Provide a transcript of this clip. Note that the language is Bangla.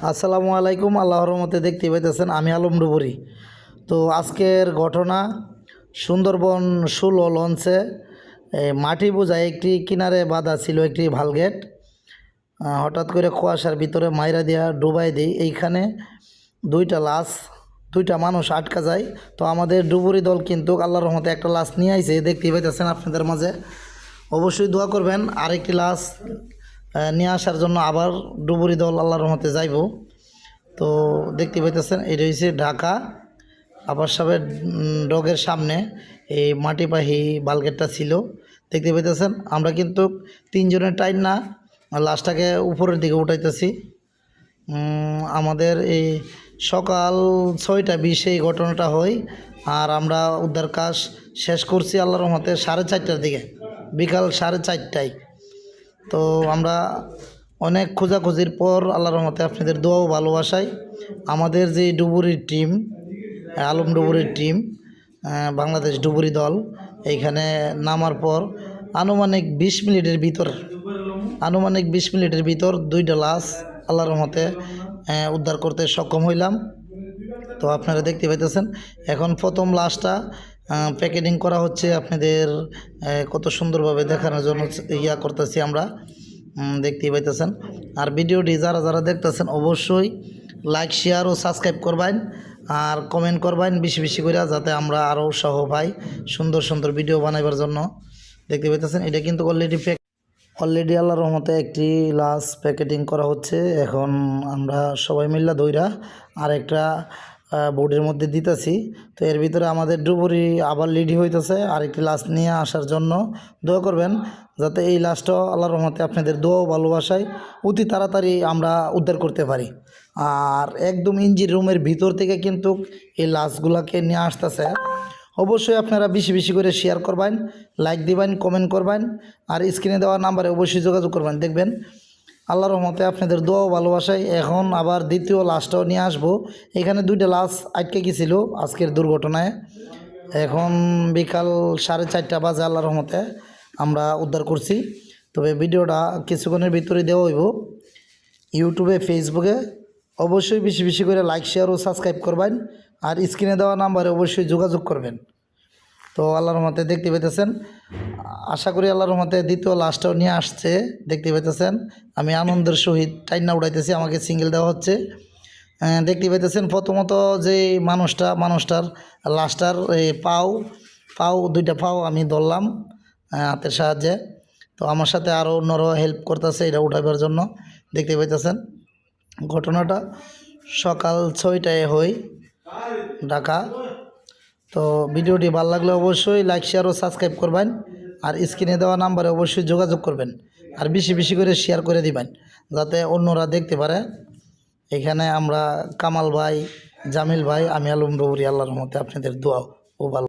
আসসালামু আলাইকুম। আল্লাহর রহমতে দেখতে পাইতেছেন আমি আলম ডুবুরি। তো আজকের ঘটনা, সুন্দরবন 16 লঞ্চে মাটি বোঝায় একটি কিনারে বাঁধা ছিল একটি ভালগেট। হঠাৎ করে কুয়াশার ভিতরে মাইরা দিয়া ডুবাই দিই। এইখানে দুইটা মানুষ আটকা যায়। তো আমাদের ডুবুরি দল কিন্তু আল্লাহর রহমতে একটা লাশ নিয়ে আইছে, দেখতেই পাইতেছেন আপনাদের মাঝে। অবশ্যই দোয়া করবেন আরেকটি লাশ নিয়ে আসার জন্য। আবার ডুবুরি দল আল্লাহর রহমতে যাইব। তো দেখতে পাইতেছেন এটা হচ্ছে ঢাকা আবার সাহেবের ডগের সামনে এই মাটিপাহি বালগেটটা ছিল। দেখতে পাইতেছেন আমরা কিন্তু তিনজনের টাইম না লাশটাকে উপরের দিকে উঠাইতেছি। আমাদের এই সকাল 6টা 20 এই ঘটনাটা হয়, আর আমরা উদ্ধার কাজ শেষ করছি আল্লাহর রহমতে 4:30টার দিকে, বিকাল 4:30টায়। তো আমরা অনেক খোঁজাখুঁজির পর আল্লাহর রহমতে আপনাদের দোয়া ও ভালোবাসায় আমাদের যে ডুবুরির টিম, আলম ডুবুরির টিম, বাংলাদেশ ডুবুরি দল এইখানে নামার পর আনুমানিক 20 মিনিটের ভিতর 2টা লাশ আল্লাহর রহমতে উদ্ধার করতে সক্ষম হইলাম। তো আপনারা দেখতে পাইতেছেন এখন প্রথম লাশটা প্যাকেটিং করা হচ্ছে আপনাদের কত সুন্দরভাবে দেখানোর জন্য করতেছি আমরা, দেখতেই পাইতেছেন। আর ভিডিওটি যারা যারা দেখতেছেন অবশ্যই লাইক শেয়ার ও সাবস্ক্রাইব করবেন, আর কমেন্ট করবেন বেশি বেশি করে, যাতে আমরা আরও সহ পাই সুন্দর সুন্দর ভিডিও বানাইবার জন্য। দেখতে পাইতেছেন এটা কিন্তু অলরেডি আল্লাহর রহমতে একটি লাশ প্যাকেটিং করা হচ্ছে। এখন আমরা সবাই মিল্লা দইরা আর একটা বোর্ডের মধ্যে দিতেছি। তো এর ভিতরে আমাদের ডুবুরি আবার রেডি হইতেছে আরেকটি লাশ নিয়ে আসার জন্য। দোয়া করবেন যাতে এই লাশটাও আল্লাহর রহমতে আপনাদের দোয়া ও ভালোবাসায় অতি তাড়াতাড়ি আমরা উদ্ধার করতে পারি। আর একদম ইঞ্জিন রুমের ভিতর থেকে কিন্তু এই লাশগুলোকে নিয়ে আসতেছে। অবশ্যই আপনারা বেশি বেশি করে শেয়ার করবেন, লাইক দিবেন, কমেন্ট করবেন, আর স্ক্রিনে দেওয়া নাম্বারে অবশ্যই যোগাযোগ করবেন। দেখবেন আল্লাহর রহমতে আপনাদের দোয়া ও ভালোবাসায় এখন আবার দ্বিতীয় লাশটাও নিয়ে আসবো। এখানে 2টা লাশ আটকে গেছিল আজকের দুর্ঘটনায়। এখন বিকাল 4:30 বাজে আল্লাহর রহমতে আমরা উদ্ধার করছি। তবে ভিডিওটা কিছুক্ষণের ভিতরে দেওয়া হইব ইউটিউবে, ফেসবুকে। অবশ্যই বেশি বেশি করে লাইক শেয়ার ও সাবস্ক্রাইব করবেন, আর স্ক্রিনে দেওয়া নাম্বারে অবশ্যই যোগাযোগ করবেন। তো আল্লাহর রহমতে দেখতে পেতেছেন, আশা করি আল্লাহর রহমতে দ্বিতীয় লাশটাও নিয়ে আসছে। দেখতে পেতেছেন আমি আনন্দের সহিত টাইনা উড়াইতেছি, আমাকে সিঙ্গেল দেওয়া হচ্ছে। দেখতে পেতেছেন প্রথমত যে মানুষটার লাশটার পাও 2টা পাও আমি ধরলাম হাতের সাহায্যে। তো আমার সাথে আরও অন্যরাও হেল্প করতেছে এটা উঠাবার জন্য। দেখতে পাইতেছেন ঘটনাটা সকাল 6টায় হয় ঢাকা। তো ভিডিওটি ভালো লাগলে অবশ্যই লাইক শেয়ার ও সাবস্ক্রাইব করবেন, আর স্ক্রিনে দেওয়া নাম্বারে অবশ্যই যোগাযোগ করবেন, আর বেশি বেশি করে শেয়ার করে দিবেন যাতে অন্যরা দেখতে পারে। এখানে আমরা কামাল ভাই, জামিল ভাই, আমি আলম ডুবুরি, আল্লাহর রহমতে আপনাদের দোয়া ও ভালো।